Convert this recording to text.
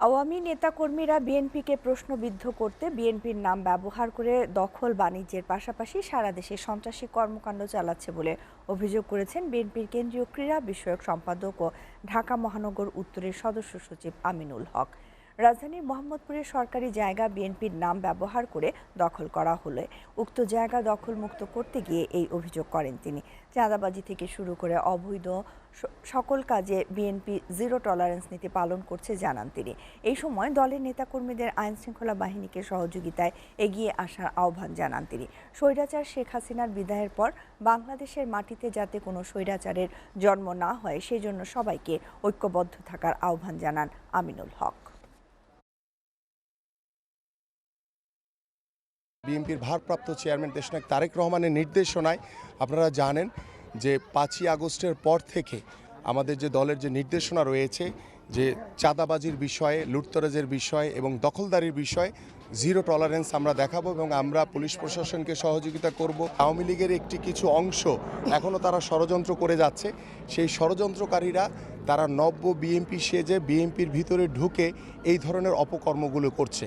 আওয়ামী নেতাকর্মীরা বিএনপিকে প্রশ্নবিদ্ধ করতে বিএনপির নাম ব্যবহার করে দখল বাণিজ্যের পাশাপাশি সারা দেশে সন্ত্রাসী কর্মকাণ্ড চালাচ্ছে বলে অভিযোগ করেছেন বিএনপির কেন্দ্রীয় ক্রীড়া বিষয়ক সম্পাদক ও ঢাকা মহানগর উত্তরের সদস্য সচিব আমিনুল হক। রাজধানীর মোহাম্মদপুরের সরকারি জায়গা বিএনপির নাম ব্যবহার করে দখল করা হলে উক্ত জায়গা দখলমুক্ত করতে গিয়ে এই অভিযোগ করেন তিনি। চাঁদাবাজি থেকে শুরু করে অবৈধ সকল কাজে বিএনপি জিরো টলারেন্স নীতি পালন করছে জানান তিনি। এই সময় দলের নেতাকর্মীদের আইনশৃঙ্খলা বাহিনীকে সহযোগিতায় এগিয়ে আসার আহ্বান জানান তিনি। স্বৈরাচার শেখ হাসিনার বিদায়ের পর বাংলাদেশের মাটিতে যাতে কোনো স্বৈরাচারের জন্ম না হয় সেজন্য সবাইকে ঐক্যবদ্ধ থাকার আহ্বান জানান আমিনুল হক। বিএনপির ভারপ্রাপ্ত চেয়ারম্যান দেশনায়ক তারেক রহমানের নির্দেশনায় আপনারা জানেন যে 5ই আগস্টের পর থেকে আমাদের যে দলের যে নির্দেশনা রয়েছে যে চাঁদাবাজির বিষয়ে, লুটতরাজের বিষয়ে এবং দখলদারির বিষয়ে জিরো টলারেন্স আমরা দেখাবো এবং আমরা পুলিশ প্রশাসনকে সহযোগিতা করব। আওয়ামী লীগের একটি কিছু অংশ এখনও তারা ষড়যন্ত্র করে যাচ্ছে। সেই ষড়যন্ত্রকারীরা তারা নব্য বিএনপি সেজে বিএনপির ভিতরে ঢুকে এই ধরনের অপকর্মগুলো করছে।